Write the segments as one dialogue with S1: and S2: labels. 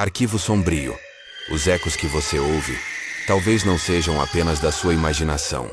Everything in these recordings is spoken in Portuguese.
S1: Arquivo sombrio. Os ecos que você ouve talvez não sejam apenas da sua imaginação.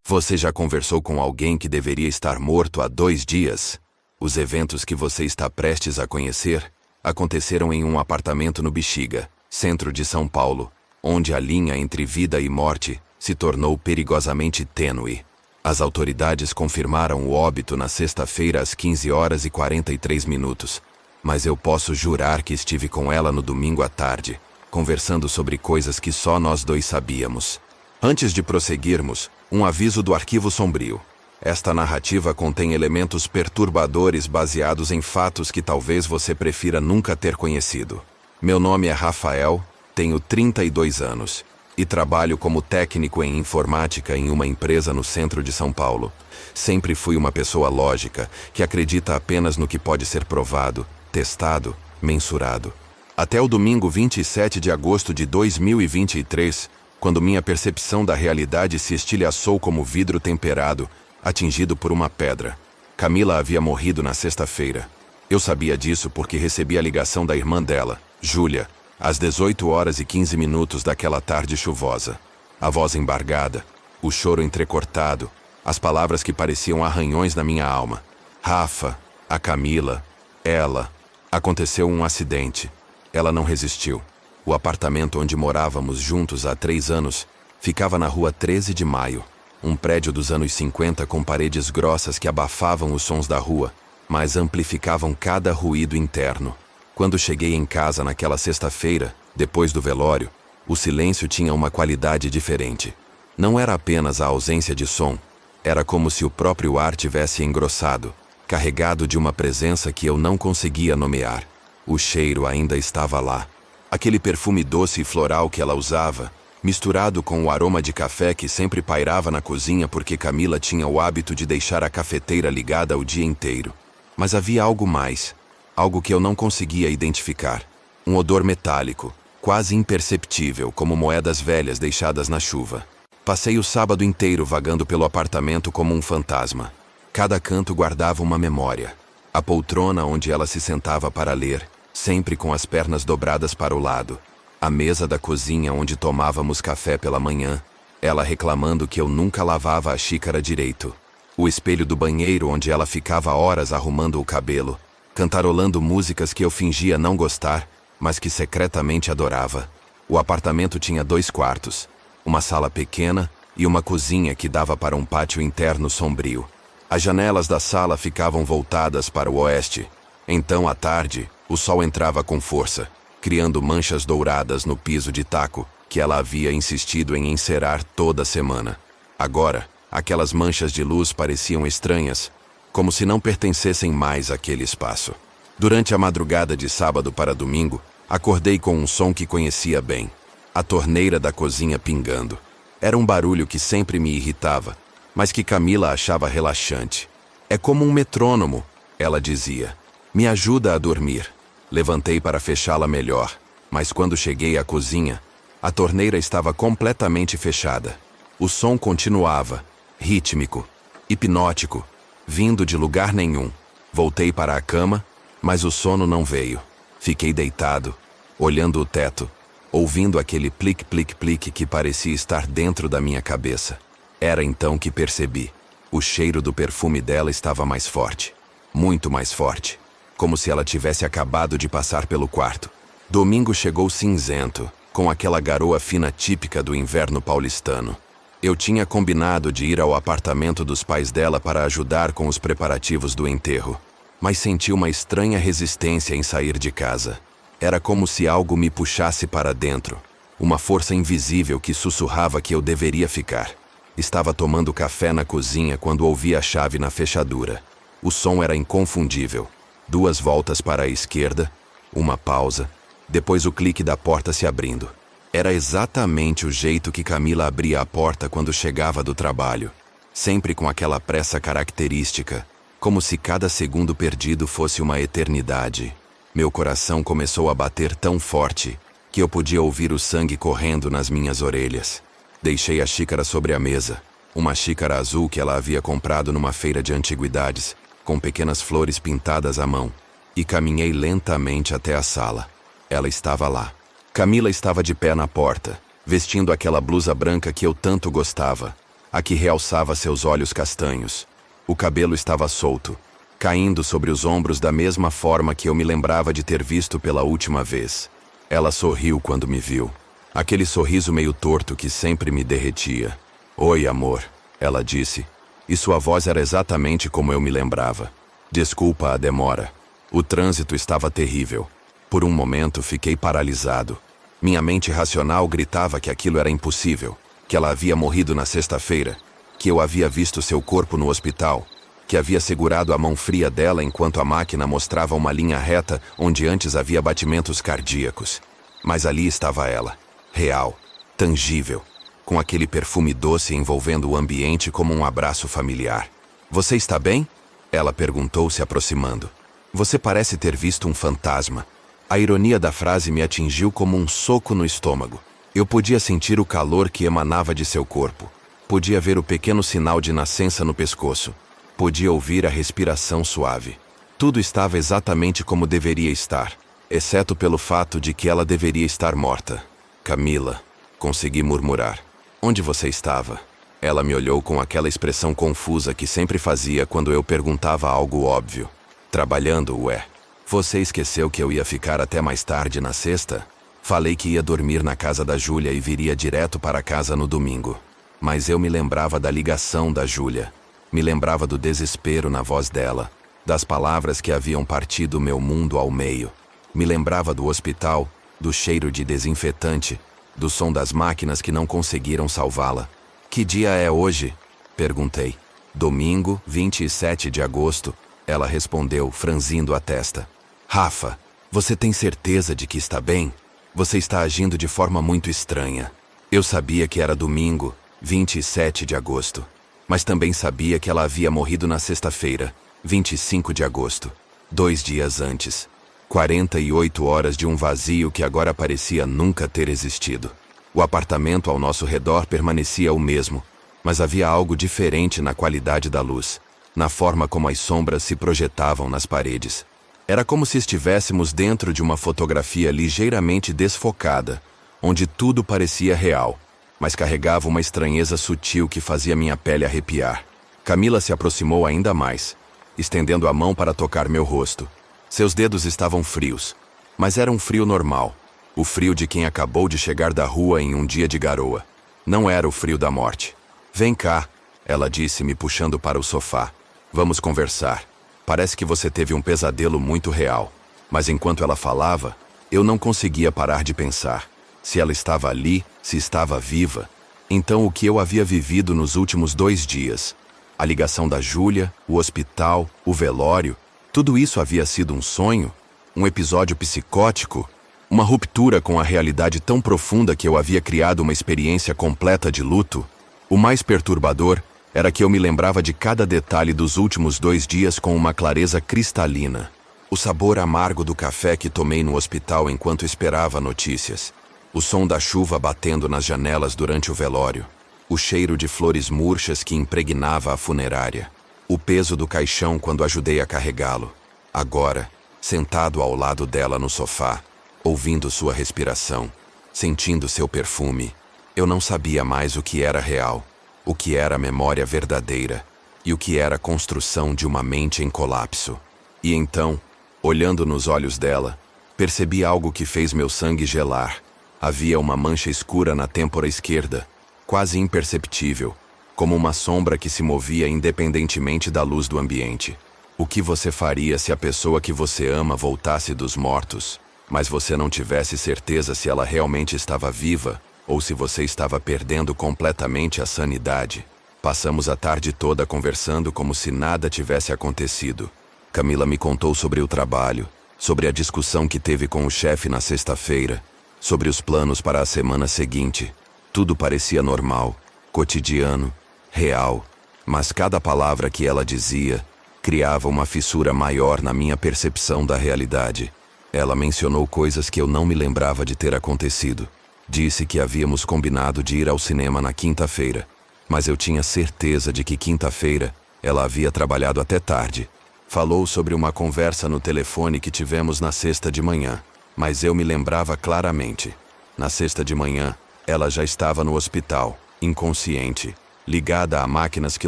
S1: Você já conversou com alguém que deveria estar morto há 2 dias? Os eventos que você está prestes a conhecer aconteceram em um apartamento no Bexiga, centro de São Paulo, onde a linha entre vida e morte se tornou perigosamente tênue. As autoridades confirmaram o óbito na sexta-feira às 15h43, mas eu posso jurar que estive com ela no domingo à tarde, conversando sobre coisas que só nós dois sabíamos. Antes de prosseguirmos, um aviso do Arquivo Sombrio. Esta narrativa contém elementos perturbadores baseados em fatos que talvez você prefira nunca ter conhecido. Meu nome é Rafael, tenho 32 anos e trabalho como técnico em informática em uma empresa no centro de São Paulo. Sempre fui uma pessoa lógica, que acredita apenas no que pode ser provado, testado, mensurado. Até o domingo 27 de agosto de 2023, quando minha percepção da realidade se estilhaçou como vidro temperado, atingido por uma pedra. Camila havia morrido na sexta-feira. Eu sabia disso porque recebi a ligação da irmã dela, Júlia, às 18h15 daquela tarde chuvosa. A voz embargada, o choro entrecortado, as palavras que pareciam arranhões na minha alma. Rafa, a Camila, ela. Aconteceu um acidente. Ela não resistiu. O apartamento onde morávamos juntos há 3 anos ficava na rua 13 de Maio, um prédio dos anos 50 com paredes grossas que abafavam os sons da rua, mas amplificavam cada ruído interno. Quando cheguei em casa naquela sexta-feira, depois do velório, o silêncio tinha uma qualidade diferente. Não era apenas a ausência de som, era como se o próprio ar tivesse engrossado, carregado de uma presença que eu não conseguia nomear. O cheiro ainda estava lá. Aquele perfume doce e floral que ela usava, misturado com o aroma de café que sempre pairava na cozinha porque Camila tinha o hábito de deixar a cafeteira ligada o dia inteiro. Mas havia algo mais. Algo que eu não conseguia identificar. Um odor metálico, quase imperceptível, como moedas velhas deixadas na chuva. Passei o sábado inteiro vagando pelo apartamento como um fantasma. Cada canto guardava uma memória. A poltrona onde ela se sentava para ler, sempre com as pernas dobradas para o lado. A mesa da cozinha onde tomávamos café pela manhã, ela reclamando que eu nunca lavava a xícara direito. O espelho do banheiro onde ela ficava horas arrumando o cabelo, cantarolando músicas que eu fingia não gostar, mas que secretamente adorava. O apartamento tinha 2 quartos, uma sala pequena e uma cozinha que dava para um pátio interno sombrio. As janelas da sala ficavam voltadas para o oeste. Então, à tarde, o sol entrava com força, criando manchas douradas no piso de taco que ela havia insistido em encerar toda semana. Agora, aquelas manchas de luz pareciam estranhas, como se não pertencessem mais àquele espaço. Durante a madrugada de sábado para domingo, acordei com um som que conhecia bem. A torneira da cozinha pingando. Era um barulho que sempre me irritava, mas que Camila achava relaxante. É como um metrônomo, ela dizia. Me ajuda a dormir. Levantei para fechá-la melhor, mas quando cheguei à cozinha, a torneira estava completamente fechada. O som continuava, rítmico, hipnótico, vindo de lugar nenhum. Voltei para a cama, mas o sono não veio. Fiquei deitado, olhando o teto, ouvindo aquele plique-plique-plique que parecia estar dentro da minha cabeça. Era então que percebi. O cheiro do perfume dela estava mais forte. Muito mais forte. Como se ela tivesse acabado de passar pelo quarto. Domingo chegou cinzento, com aquela garoa fina típica do inverno paulistano. Eu tinha combinado de ir ao apartamento dos pais dela para ajudar com os preparativos do enterro, mas senti uma estranha resistência em sair de casa. Era como se algo me puxasse para dentro, uma força invisível que sussurrava que eu deveria ficar. Estava tomando café na cozinha quando ouvi a chave na fechadura. O som era inconfundível. 2 voltas para a esquerda, uma pausa, depois o clique da porta se abrindo. Era exatamente o jeito que Camila abria a porta quando chegava do trabalho, sempre com aquela pressa característica, como se cada segundo perdido fosse uma eternidade. Meu coração começou a bater tão forte que eu podia ouvir o sangue correndo nas minhas orelhas. Deixei a xícara sobre a mesa, uma xícara azul que ela havia comprado numa feira de antiguidades, com pequenas flores pintadas à mão, e caminhei lentamente até a sala. Ela estava lá. Camila estava de pé na porta, vestindo aquela blusa branca que eu tanto gostava, a que realçava seus olhos castanhos. O cabelo estava solto, caindo sobre os ombros da mesma forma que eu me lembrava de ter visto pela última vez. Ela sorriu quando me viu. Aquele sorriso meio torto que sempre me derretia. "Oi, amor", ela disse, e sua voz era exatamente como eu me lembrava. "Desculpa a demora. O trânsito estava terrível. Por um momento fiquei paralisado. Minha mente racional gritava que aquilo era impossível, que ela havia morrido na sexta-feira, que eu havia visto seu corpo no hospital, que havia segurado a mão fria dela enquanto a máquina mostrava uma linha reta onde antes havia batimentos cardíacos. Mas ali estava ela, real, tangível, com aquele perfume doce envolvendo o ambiente como um abraço familiar. "Você está bem?" ela perguntou, se aproximando. "Você parece ter visto um fantasma." A ironia da frase me atingiu como um soco no estômago. Eu podia sentir o calor que emanava de seu corpo. Podia ver o pequeno sinal de nascença no pescoço. Podia ouvir a respiração suave. Tudo estava exatamente como deveria estar, exceto pelo fato de que ela deveria estar morta. "Camila", consegui murmurar. "Onde você estava?" Ela me olhou com aquela expressão confusa que sempre fazia quando eu perguntava algo óbvio. "Trabalhando, ué. Você esqueceu que eu ia ficar até mais tarde na sexta? Falei que ia dormir na casa da Júlia e viria direto para casa no domingo. Mas eu me lembrava da ligação da Júlia. Me lembrava do desespero na voz dela, das palavras que haviam partido meu mundo ao meio. Me lembrava do hospital, do cheiro de desinfetante, do som das máquinas que não conseguiram salvá-la. "Que dia é hoje?" perguntei. "Domingo, 27 de agosto", ela respondeu, franzindo a testa. "Rafa, você tem certeza de que está bem? Você está agindo de forma muito estranha." Eu sabia que era domingo, 27 de agosto. Mas também sabia que ela havia morrido na sexta-feira, 25 de agosto. 2 dias antes. 48 horas de um vazio que agora parecia nunca ter existido. O apartamento ao nosso redor permanecia o mesmo, mas havia algo diferente na qualidade da luz, na forma como as sombras se projetavam nas paredes. Era como se estivéssemos dentro de uma fotografia ligeiramente desfocada, onde tudo parecia real, mas carregava uma estranheza sutil que fazia minha pele arrepiar. Camila se aproximou ainda mais, estendendo a mão para tocar meu rosto. Seus dedos estavam frios, mas era um frio normal, o frio de quem acabou de chegar da rua em um dia de garoa. Não era o frio da morte. "Vem cá", ela disse, me puxando para o sofá. "Vamos conversar. Parece que você teve um pesadelo muito real." Mas enquanto ela falava, eu não conseguia parar de pensar. Se ela estava ali, se estava viva, então o que eu havia vivido nos últimos 2 dias? A ligação da Júlia, o hospital, o velório, tudo isso havia sido um sonho? Um episódio psicótico? Uma ruptura com a realidade tão profunda que eu havia criado uma experiência completa de luto? O mais perturbador era que eu me lembrava de cada detalhe dos últimos 2 dias com uma clareza cristalina. O sabor amargo do café que tomei no hospital enquanto esperava notícias. O som da chuva batendo nas janelas durante o velório. O cheiro de flores murchas que impregnava a funerária. O peso do caixão quando ajudei a carregá-lo. Agora, sentado ao lado dela no sofá, ouvindo sua respiração, sentindo seu perfume, eu não sabia mais o que era real, o que era memória verdadeira e o que era construção de uma mente em colapso. E então, olhando nos olhos dela, percebi algo que fez meu sangue gelar. Havia uma mancha escura na têmpora esquerda, quase imperceptível, como uma sombra que se movia independentemente da luz do ambiente. O que você faria se a pessoa que você ama voltasse dos mortos, mas você não tivesse certeza se ela realmente estava viva ou se você estava perdendo completamente a sanidade? Passamos a tarde toda conversando como se nada tivesse acontecido. Camila me contou sobre o trabalho, sobre a discussão que teve com o chefe na sexta-feira, sobre os planos para a semana seguinte. Tudo parecia normal, cotidiano, real, mas cada palavra que ela dizia criava uma fissura maior na minha percepção da realidade. Ela mencionou coisas que eu não me lembrava de ter acontecido. Disse que havíamos combinado de ir ao cinema na quinta-feira, mas eu tinha certeza de que quinta-feira ela havia trabalhado até tarde. Falou sobre uma conversa no telefone que tivemos na sexta de manhã, mas eu me lembrava claramente. Na sexta de manhã, ela já estava no hospital, inconsciente, ligada a máquinas que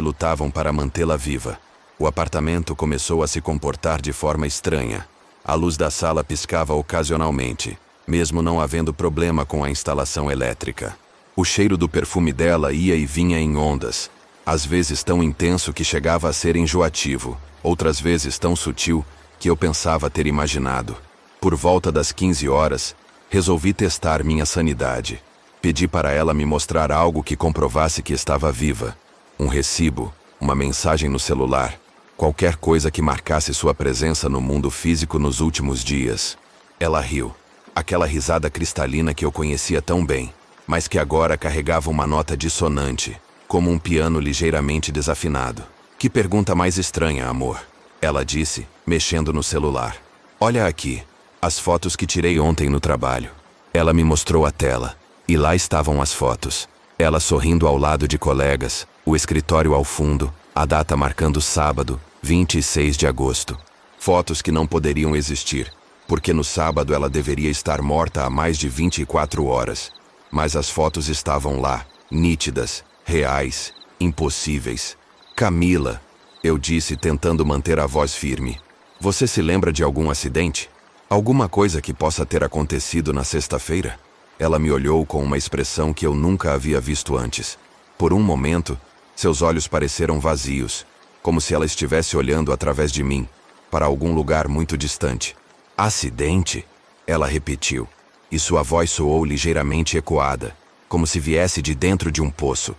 S1: lutavam para mantê-la viva. O apartamento começou a se comportar de forma estranha. A luz da sala piscava ocasionalmente, mesmo não havendo problema com a instalação elétrica. O cheiro do perfume dela ia e vinha em ondas, às vezes tão intenso que chegava a ser enjoativo, outras vezes tão sutil que eu pensava ter imaginado. Por volta das 15 horas, resolvi testar minha sanidade. Pedi para ela me mostrar algo que comprovasse que estava viva. Um recibo, uma mensagem no celular, qualquer coisa que marcasse sua presença no mundo físico nos últimos dias. Ela riu. Aquela risada cristalina que eu conhecia tão bem, mas que agora carregava uma nota dissonante, como um piano ligeiramente desafinado. Que pergunta mais estranha, amor? Ela disse, mexendo no celular. Olha aqui, as fotos que tirei ontem no trabalho. Ela me mostrou a tela, e lá estavam as fotos. Ela sorrindo ao lado de colegas, o escritório ao fundo, a data marcando sábado, 26 de agosto. Fotos que não poderiam existir, porque no sábado ela deveria estar morta há mais de 24 horas. Mas as fotos estavam lá, nítidas, reais, impossíveis. Camila, eu disse tentando manter a voz firme. Você se lembra de algum acidente? Alguma coisa que possa ter acontecido na sexta-feira? Ela me olhou com uma expressão que eu nunca havia visto antes. Por um momento, seus olhos pareceram vazios, como se ela estivesse olhando através de mim, para algum lugar muito distante. Acidente? Ela repetiu, e sua voz soou ligeiramente ecoada, como se viesse de dentro de um poço.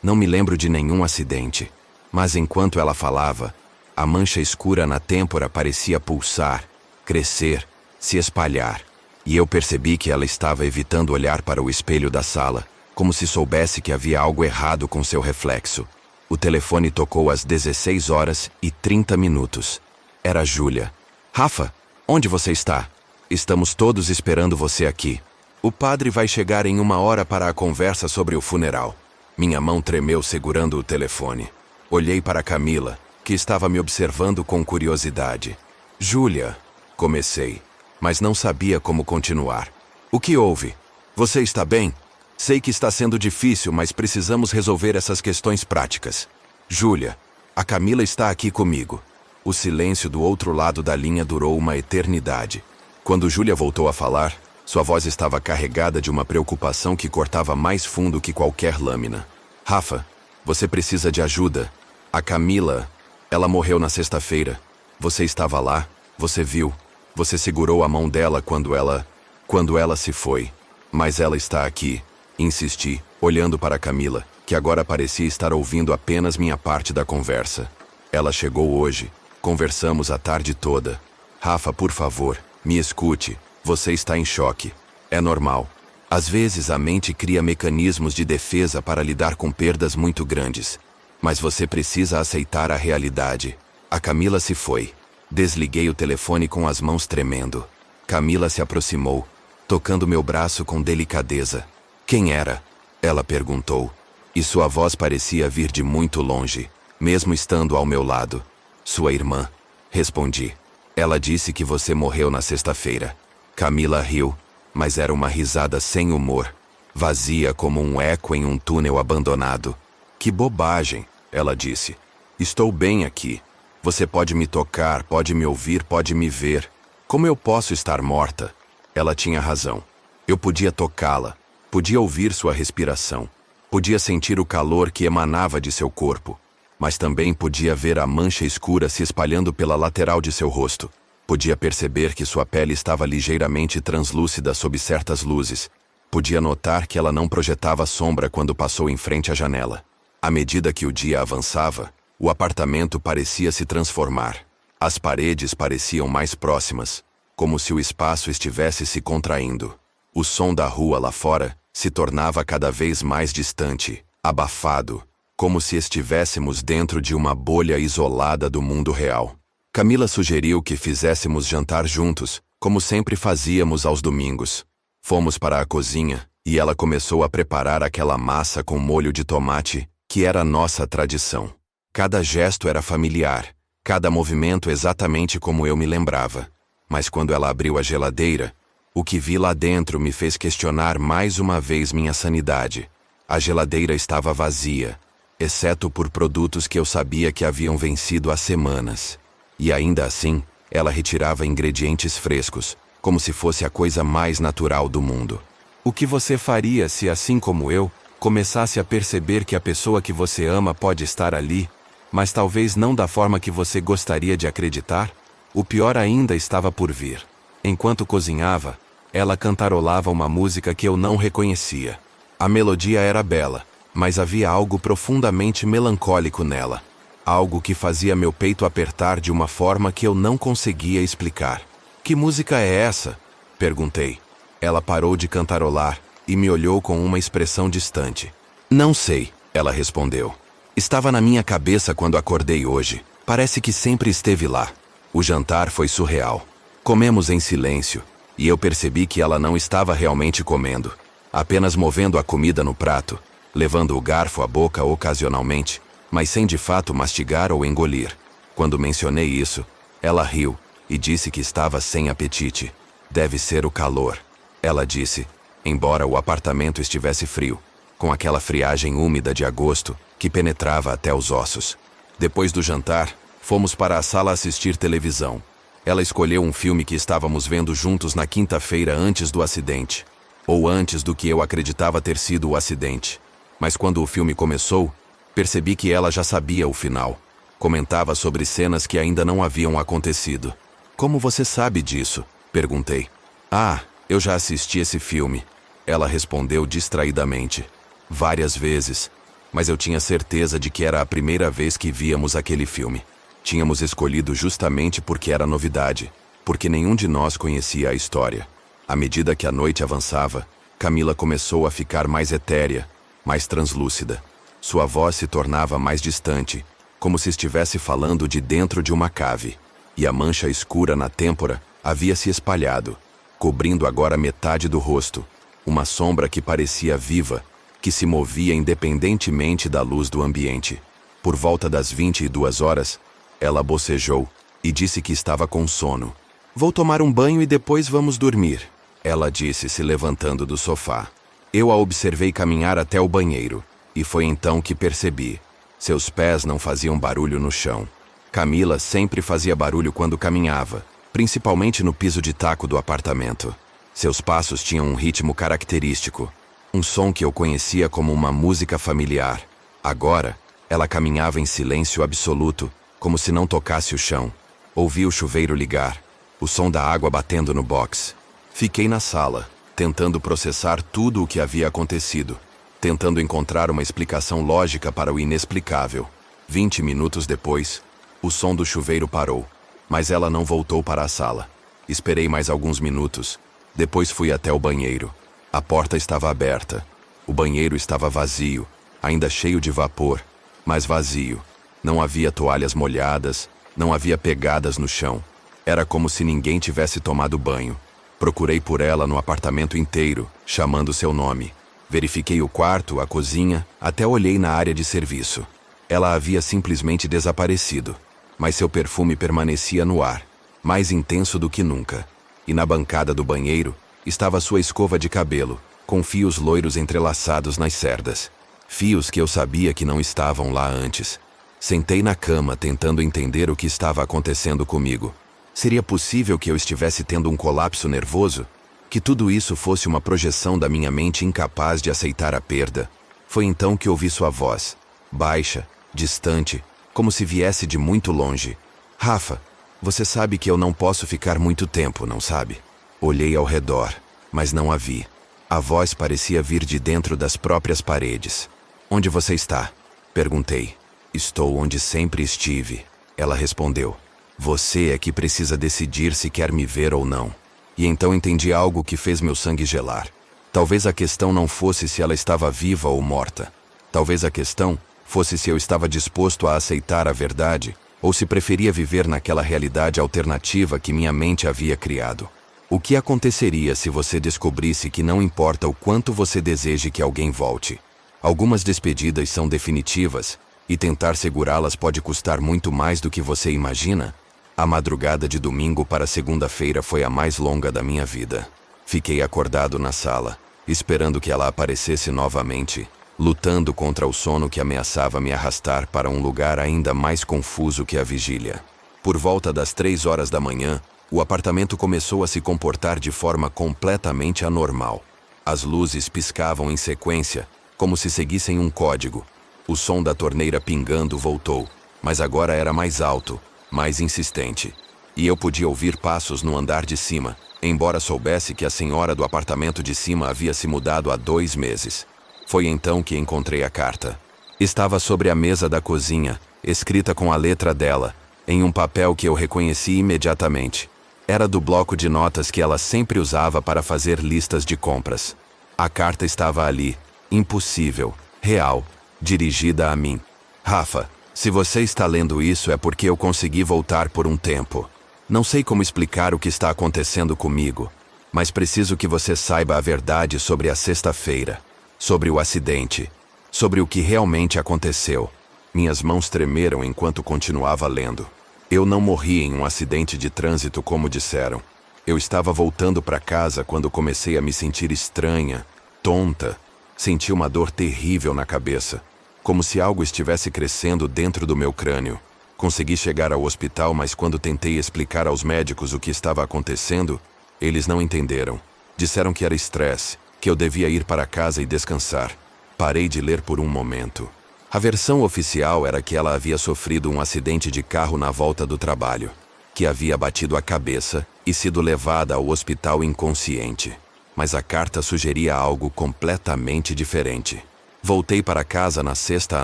S1: Não me lembro de nenhum acidente. Mas enquanto ela falava, a mancha escura na têmpora parecia pulsar, crescer, se espalhar. E eu percebi que ela estava evitando olhar para o espelho da sala, como se soubesse que havia algo errado com seu reflexo. O telefone tocou às 16 horas e 30 minutos. Era Júlia. Rafa, onde você está? Estamos todos esperando você aqui. O padre vai chegar em 1 hora para a conversa sobre o funeral. Minha mão tremeu segurando o telefone. Olhei para Camila, que estava me observando com curiosidade. Júlia, comecei, mas não sabia como continuar. O que houve? Você está bem? Sei que está sendo difícil, mas precisamos resolver essas questões práticas. Júlia, a Camila está aqui comigo. O silêncio do outro lado da linha durou uma eternidade. Quando Júlia voltou a falar, sua voz estava carregada de uma preocupação que cortava mais fundo que qualquer lâmina. Rafa, você precisa de ajuda. A Camila, ela morreu na sexta-feira. Você estava lá, você viu. Você segurou a mão dela quando ela se foi. Mas ela está aqui. Insisti, olhando para Camila, que agora parecia estar ouvindo apenas minha parte da conversa. Ela chegou hoje. Conversamos a tarde toda. Rafa, por favor, me escute. Você está em choque. É normal. Às vezes a mente cria mecanismos de defesa para lidar com perdas muito grandes. Mas você precisa aceitar a realidade. A Camila se foi. Desliguei o telefone com as mãos tremendo. Camila se aproximou, tocando meu braço com delicadeza. Quem era? Ela perguntou. E sua voz parecia vir de muito longe, mesmo estando ao meu lado. Sua irmã. Respondi. Ela disse que você morreu na sexta-feira. Camila riu, mas era uma risada sem humor, vazia como um eco em um túnel abandonado. Que bobagem, ela disse. Estou bem aqui. Você pode me tocar, pode me ouvir, pode me ver. Como eu posso estar morta? Ela tinha razão. Eu podia tocá-la, podia ouvir sua respiração, podia sentir o calor que emanava de seu corpo, mas também podia ver a mancha escura se espalhando pela lateral de seu rosto. Podia perceber que sua pele estava ligeiramente translúcida sob certas luzes. Podia notar que ela não projetava sombra quando passou em frente à janela. À medida que o dia avançava, o apartamento parecia se transformar. As paredes pareciam mais próximas, como se o espaço estivesse se contraindo. O som da rua lá fora se tornava cada vez mais distante, abafado, como se estivéssemos dentro de uma bolha isolada do mundo real. Camila sugeriu que fizéssemos jantar juntos, como sempre fazíamos aos domingos. Fomos para a cozinha, e ela começou a preparar aquela massa com molho de tomate, que era nossa tradição. Cada gesto era familiar, Cada movimento exatamente como eu me lembrava. Mas quando ela abriu a geladeira, o que vi lá dentro me fez questionar mais uma vez minha sanidade. A geladeira estava vazia, exceto por produtos que eu sabia que haviam vencido há semanas. E ainda assim, ela retirava ingredientes frescos, como se fosse a coisa mais natural do mundo. O que você faria se, assim como eu, começasse a perceber que a pessoa que você ama pode estar ali, mas talvez não da forma que você gostaria de acreditar? O pior ainda estava por vir. Enquanto cozinhava, ela cantarolava uma música que eu não reconhecia. A melodia era bela, mas havia algo profundamente melancólico nela. Algo que fazia meu peito apertar de uma forma que eu não conseguia explicar. Que música é essa? Perguntei. Ela parou de cantarolar e me olhou com uma expressão distante. Não sei, ela respondeu. Estava na minha cabeça quando acordei hoje. Parece que sempre esteve lá. O jantar foi surreal. Comemos em silêncio, e eu percebi que ela não estava realmente comendo, apenas movendo a comida no prato, levando o garfo à boca ocasionalmente, mas sem de fato mastigar ou engolir. Quando mencionei isso, ela riu e disse que estava sem apetite. Deve ser o calor, ela disse, embora o apartamento estivesse frio, com aquela friagem úmida de agosto que penetrava até os ossos. Depois do jantar, fomos para a sala assistir televisão. Ela escolheu um filme que estávamos vendo juntos na quinta-feira antes do acidente. Ou antes do que eu acreditava ter sido o acidente. Mas quando o filme começou, percebi que ela já sabia o final. Comentava sobre cenas que ainda não haviam acontecido. Como você sabe disso? Perguntei. Ah, eu já assisti esse filme. Ela respondeu distraidamente. Várias vezes. Mas eu tinha certeza de que era a primeira vez que víamos aquele filme. Tínhamos escolhido justamente porque era novidade, porque nenhum de nós conhecia a história. À medida que a noite avançava, Camila começou a ficar mais etérea, mais translúcida. Sua voz se tornava mais distante, como se estivesse falando de dentro de uma cave. E a mancha escura na têmpora havia se espalhado, cobrindo agora metade do rosto. Uma sombra que parecia viva, que se movia independentemente da luz do ambiente. Por volta das 22 horas, ela bocejou e disse que estava com sono. Vou tomar um banho e depois vamos dormir, ela disse, se levantando do sofá. Eu a observei caminhar até o banheiro, e foi então que percebi. Seus pés não faziam barulho no chão. Camila sempre fazia barulho quando caminhava, principalmente no piso de taco do apartamento. Seus passos tinham um ritmo característico, um som que eu conhecia como uma música familiar. Agora, ela caminhava em silêncio absoluto, como se não tocasse o chão. Ouvi o chuveiro ligar, o som da água batendo no box. Fiquei na sala, tentando processar tudo o que havia acontecido, tentando encontrar uma explicação lógica para o inexplicável. 20 minutos depois, o som do chuveiro parou, mas ela não voltou para a sala. Esperei mais alguns minutos, depois fui até o banheiro. A porta estava aberta. O banheiro estava vazio, ainda cheio de vapor, mas vazio. Não havia toalhas molhadas, não havia pegadas no chão. Era como se ninguém tivesse tomado banho. Procurei por ela no apartamento inteiro, chamando seu nome. Verifiquei o quarto, a cozinha, até olhei na área de serviço. Ela havia simplesmente desaparecido, mas seu perfume permanecia no ar, mais intenso do que nunca. E na bancada do banheiro estava sua escova de cabelo, com fios loiros entrelaçados nas cerdas. Fios que eu sabia que não estavam lá antes. Sentei na cama tentando entender o que estava acontecendo comigo. Seria possível que eu estivesse tendo um colapso nervoso? Que tudo isso fosse uma projeção da minha mente incapaz de aceitar a perda? Foi então que ouvi sua voz, baixa, distante, como se viesse de muito longe. Rafa, você sabe que eu não posso ficar muito tempo, não sabe? Olhei ao redor, mas não a vi. A voz parecia vir de dentro das próprias paredes. Onde você está? Perguntei. Estou onde sempre estive, ela respondeu. Você é que precisa decidir se quer me ver ou não. E então entendi algo que fez meu sangue gelar. Talvez a questão não fosse se ela estava viva ou morta. Talvez a questão fosse se eu estava disposto a aceitar a verdade ou se preferia viver naquela realidade alternativa que minha mente havia criado. O que aconteceria se você descobrisse que não importa o quanto você deseje que alguém volte? Algumas despedidas são definitivas, E tentar segurá-las pode custar muito mais do que você imagina? A madrugada de domingo para segunda-feira foi a mais longa da minha vida. Fiquei acordado na sala, esperando que ela aparecesse novamente, lutando contra o sono que ameaçava me arrastar para um lugar ainda mais confuso que a vigília. Por volta das 3 horas da manhã, o apartamento começou a se comportar de forma completamente anormal. As luzes piscavam em sequência, como se seguissem um código. O som da torneira pingando voltou, mas agora era mais alto, mais insistente. E eu podia ouvir passos no andar de cima, embora soubesse que a senhora do apartamento de cima havia se mudado há 2 meses. Foi então que encontrei a carta. Estava sobre a mesa da cozinha, escrita com a letra dela, em um papel que eu reconheci imediatamente. Era do bloco de notas que ela sempre usava para fazer listas de compras. A carta estava ali, impossível, real, dirigida a mim. Rafa, se você está lendo isso é porque eu consegui voltar por um tempo. Não sei como explicar o que está acontecendo comigo, mas preciso que você saiba a verdade sobre a sexta-feira, sobre o acidente, sobre o que realmente aconteceu. Minhas mãos tremeram enquanto continuava lendo. Eu não morri em um acidente de trânsito como disseram. Eu estava voltando para casa quando comecei a me sentir estranha, tonta. Senti uma dor terrível na cabeça, como se algo estivesse crescendo dentro do meu crânio. Consegui chegar ao hospital, mas quando tentei explicar aos médicos o que estava acontecendo, eles não entenderam. Disseram que era estresse, que eu devia ir para casa e descansar. Parei de ler por um momento. A versão oficial era que ela havia sofrido um acidente de carro na volta do trabalho, que havia batido a cabeça e sido levada ao hospital inconsciente. Mas a carta sugeria algo completamente diferente. Voltei para casa na sexta à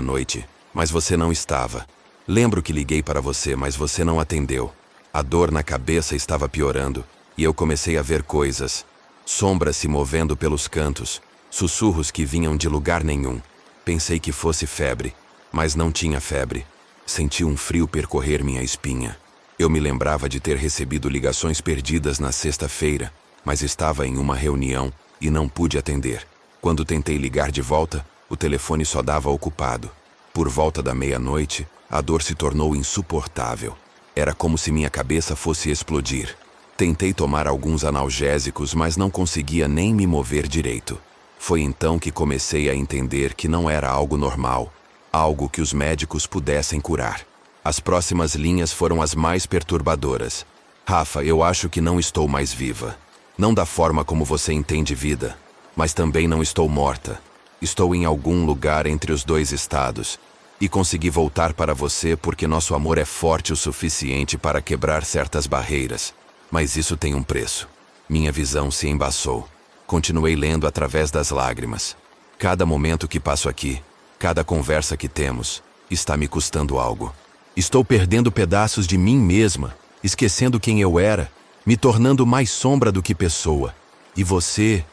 S1: noite, mas você não estava. Lembro que liguei para você, mas você não atendeu. A dor na cabeça estava piorando, e eu comecei a ver coisas. Sombras se movendo pelos cantos, sussurros que vinham de lugar nenhum. Pensei que fosse febre, mas não tinha febre. Senti um frio percorrer minha espinha. Eu me lembrava de ter recebido ligações perdidas na sexta-feira, mas estava em uma reunião e não pude atender. Quando tentei ligar de volta, o telefone só dava ocupado. Por volta da meia-noite, a dor se tornou insuportável. Era como se minha cabeça fosse explodir. Tentei tomar alguns analgésicos, mas não conseguia nem me mover direito. Foi então que comecei a entender que não era algo normal, algo que os médicos pudessem curar. As próximas linhas foram as mais perturbadoras. Rafa, eu acho que não estou mais viva. Não da forma como você entende vida, mas também não estou morta. Estou em algum lugar entre os 2 estados. E consegui voltar para você porque nosso amor é forte o suficiente para quebrar certas barreiras. Mas isso tem um preço. Minha visão se embaçou. Continuei lendo através das lágrimas. Cada momento que passo aqui, cada conversa que temos, está me custando algo. Estou perdendo pedaços de mim mesma, esquecendo quem eu era, me tornando mais sombra do que pessoa. E você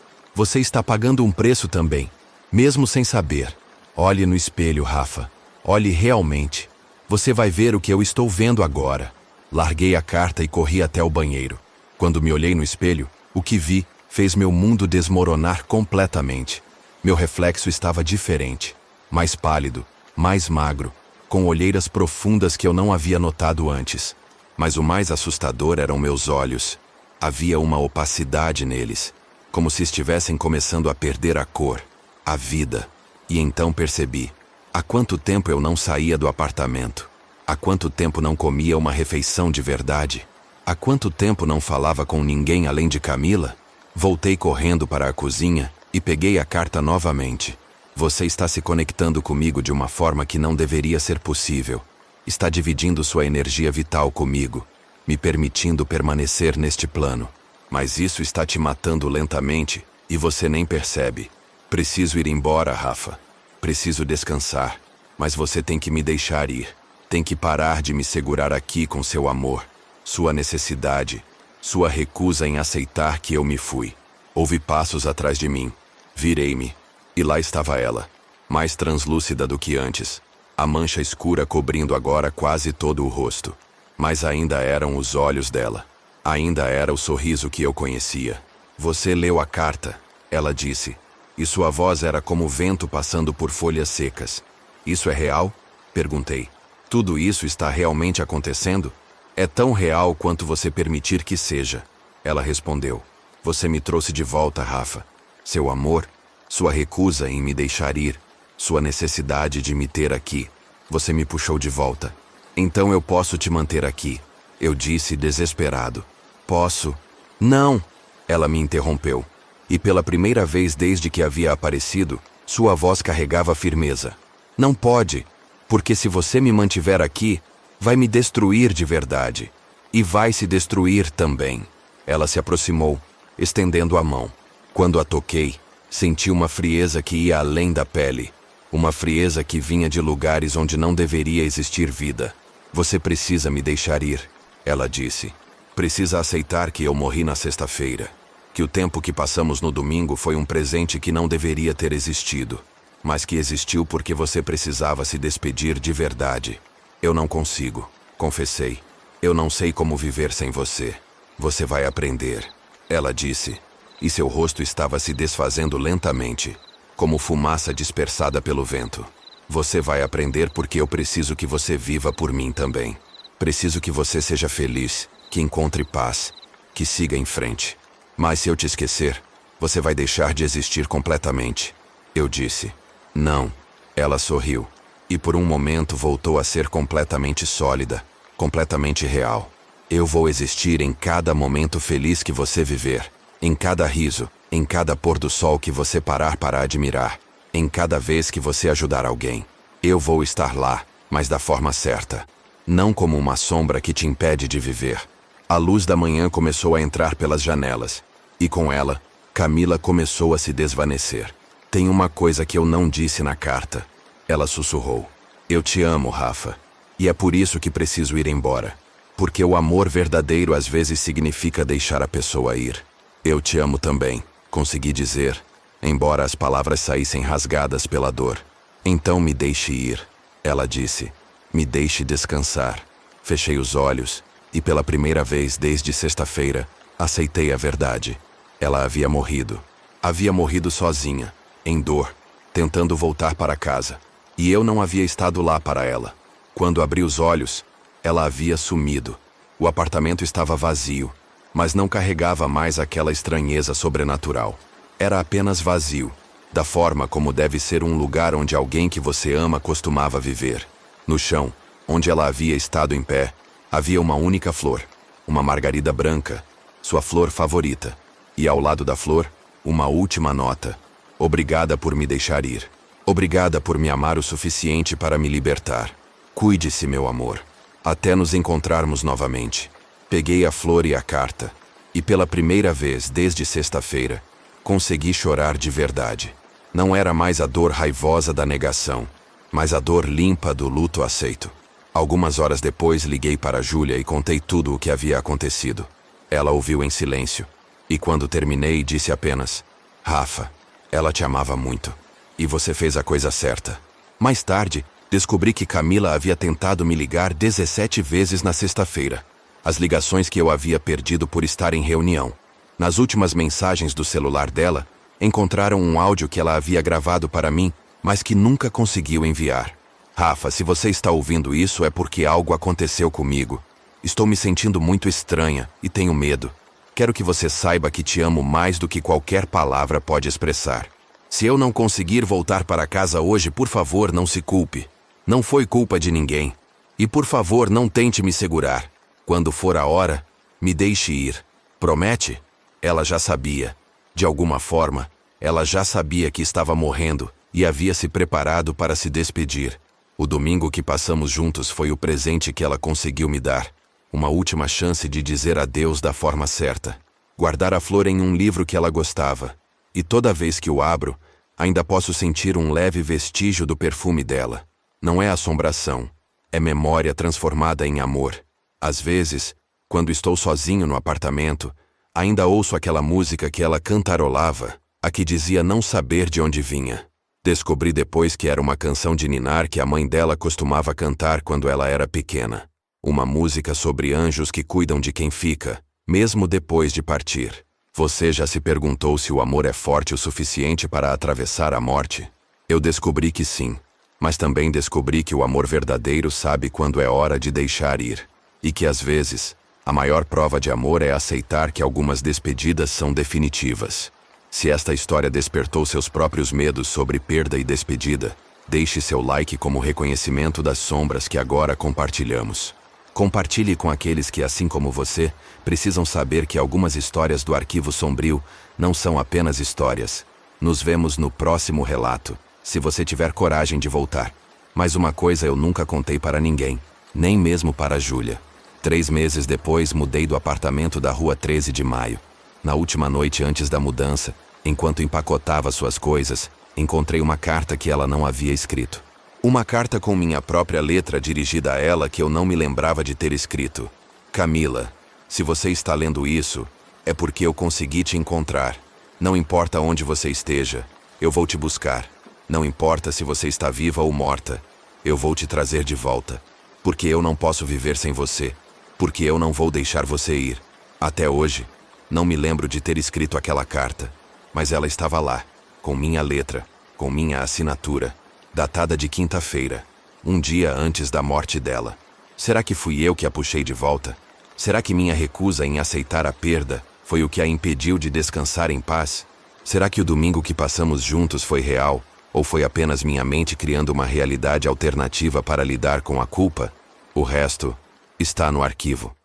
S1: está pagando um preço também, mesmo sem saber. Olhe no espelho, Rafa. Olhe realmente. Você vai ver o que eu estou vendo agora. Larguei a carta e corri até o banheiro. Quando me olhei no espelho, o que vi fez meu mundo desmoronar completamente. Meu reflexo estava diferente, mais pálido, mais magro, com olheiras profundas que eu não havia notado antes. Mas o mais assustador eram meus olhos. Havia uma opacidade neles, como se estivessem começando a perder a cor, a vida. E então percebi. Há quanto tempo eu não saía do apartamento? Há quanto tempo não comia uma refeição de verdade? Há quanto tempo não falava com ninguém além de Camila? Voltei correndo para a cozinha e peguei a carta novamente. Você está se conectando comigo de uma forma que não deveria ser possível. Está dividindo sua energia vital comigo, me permitindo permanecer neste plano. Mas isso está te matando lentamente e você nem percebe. Preciso ir embora, Rafa. Preciso descansar, mas você tem que me deixar ir. Tem que parar de me segurar aqui com seu amor, sua necessidade, sua recusa em aceitar que eu me fui. Ouvi passos atrás de mim. Virei-me, e lá estava ela, mais translúcida do que antes. A mancha escura cobrindo agora quase todo o rosto. Mas ainda eram os olhos dela. Ainda era o sorriso que eu conhecia. Você leu a carta, ela disse. E sua voz era como vento passando por folhas secas. Isso é real? Perguntei. Tudo isso está realmente acontecendo? É tão real quanto você permitir que seja. Ela respondeu. Você me trouxe de volta, Rafa. Seu amor, sua recusa em me deixar ir, sua necessidade de me ter aqui. Você me puxou de volta. Então eu posso te manter aqui. Eu disse desesperado. Posso? Não! Ela me interrompeu. E pela primeira vez desde que havia aparecido, sua voz carregava firmeza. Não pode, porque se você me mantiver aqui, vai me destruir de verdade. E vai se destruir também. Ela se aproximou, estendendo a mão. Quando a toquei, senti uma frieza que ia além da pele. Uma frieza que vinha de lugares onde não deveria existir vida. Você precisa me deixar ir, ela disse. Precisa aceitar que eu morri na sexta-feira. Que o tempo que passamos no domingo foi um presente que não deveria ter existido. Mas que existiu porque você precisava se despedir de verdade. Eu não consigo, confessei. Eu não sei como viver sem você. Você vai aprender, ela disse. E seu rosto estava se desfazendo lentamente, como fumaça dispersada pelo vento. Você vai aprender porque eu preciso que você viva por mim também. Preciso que você seja feliz, que encontre paz, que siga em frente. Mas se eu te esquecer, você vai deixar de existir completamente. Eu disse. Não. Ela sorriu. E por um momento voltou a ser completamente sólida, completamente real. Eu vou existir em cada momento feliz que você viver, em cada riso, em cada pôr do sol que você parar para admirar, em cada vez que você ajudar alguém. Eu vou estar lá, mas da forma certa. Não como uma sombra que te impede de viver. A luz da manhã começou a entrar pelas janelas. E com ela, Camila começou a se desvanecer. Tem uma coisa que eu não disse na carta. Ela sussurrou. Eu te amo, Rafa. E é por isso que preciso ir embora. Porque o amor verdadeiro às vezes significa deixar a pessoa ir. Eu te amo também, consegui dizer, embora as palavras saíssem rasgadas pela dor. Então me deixe ir, ela disse. Me deixe descansar. Fechei os olhos e pela primeira vez desde sexta-feira, aceitei a verdade. Ela havia morrido. Havia morrido sozinha, em dor, tentando voltar para casa. E eu não havia estado lá para ela. Quando abri os olhos, ela havia sumido. O apartamento estava vazio, mas não carregava mais aquela estranheza sobrenatural. Era apenas vazio, da forma como deve ser um lugar onde alguém que você ama costumava viver. No chão, onde ela havia estado em pé, havia uma única flor, uma margarida branca, sua flor favorita. E ao lado da flor, uma última nota. Obrigada por me deixar ir. Obrigada por me amar o suficiente para me libertar. Cuide-se, meu amor. Até nos encontrarmos novamente. Peguei a flor e a carta. E pela primeira vez desde sexta-feira, consegui chorar de verdade. Não era mais a dor raivosa da negação, mas a dor limpa do luto aceito. Algumas horas depois liguei para Júlia e contei tudo o que havia acontecido. Ela ouviu em silêncio. E quando terminei, disse apenas: Rafa, ela te amava muito. E você fez a coisa certa. Mais tarde, descobri que Camila havia tentado me ligar 17 vezes na sexta-feira. As ligações que eu havia perdido por estar em reunião. Nas últimas mensagens do celular dela, encontraram um áudio que ela havia gravado para mim, mas que nunca conseguiu enviar. Rafa, se você está ouvindo isso é porque algo aconteceu comigo. Estou me sentindo muito estranha e tenho medo. Quero que você saiba que te amo mais do que qualquer palavra pode expressar. Se eu não conseguir voltar para casa hoje, por favor, não se culpe. Não foi culpa de ninguém. E por favor, não tente me segurar. Quando for a hora, me deixe ir. Promete? Ela já sabia. De alguma forma, ela já sabia que estava morrendo e havia se preparado para se despedir. O domingo que passamos juntos foi o presente que ela conseguiu me dar. Uma última chance de dizer adeus da forma certa. Guardar a flor em um livro que ela gostava. E toda vez que o abro, ainda posso sentir um leve vestígio do perfume dela. Não é assombração. É memória transformada em amor. Às vezes, quando estou sozinho no apartamento, ainda ouço aquela música que ela cantarolava, a que dizia não saber de onde vinha. Descobri depois que era uma canção de ninar que a mãe dela costumava cantar quando ela era pequena. Uma música sobre anjos que cuidam de quem fica, mesmo depois de partir. Você já se perguntou se o amor é forte o suficiente para atravessar a morte? Eu descobri que sim. Mas também descobri que o amor verdadeiro sabe quando é hora de deixar ir. E que às vezes, a maior prova de amor é aceitar que algumas despedidas são definitivas. Se esta história despertou seus próprios medos sobre perda e despedida, deixe seu like como reconhecimento das sombras que agora compartilhamos. Compartilhe com aqueles que, assim como você, precisam saber que algumas histórias do Arquivo Sombrio não são apenas histórias. Nos vemos no próximo relato, se você tiver coragem de voltar. Mas uma coisa eu nunca contei para ninguém, nem mesmo para a Júlia. 3 meses depois, mudei do apartamento da Rua 13 de Maio. Na última noite antes da mudança, enquanto empacotava suas coisas, encontrei uma carta que ela não havia escrito. Uma carta com minha própria letra dirigida a ela que eu não me lembrava de ter escrito. Camila, se você está lendo isso, é porque eu consegui te encontrar. Não importa onde você esteja, eu vou te buscar. Não importa se você está viva ou morta, eu vou te trazer de volta. Porque eu não posso viver sem você. Porque eu não vou deixar você ir. Até hoje, não me lembro de ter escrito aquela carta. Mas ela estava lá, com minha letra, com minha assinatura, datada de quinta-feira, um dia antes da morte dela. Será que fui eu que a puxei de volta? Será que minha recusa em aceitar a perda foi o que a impediu de descansar em paz? Será que o domingo que passamos juntos foi real, ou foi apenas minha mente criando uma realidade alternativa para lidar com a culpa? O resto está no arquivo.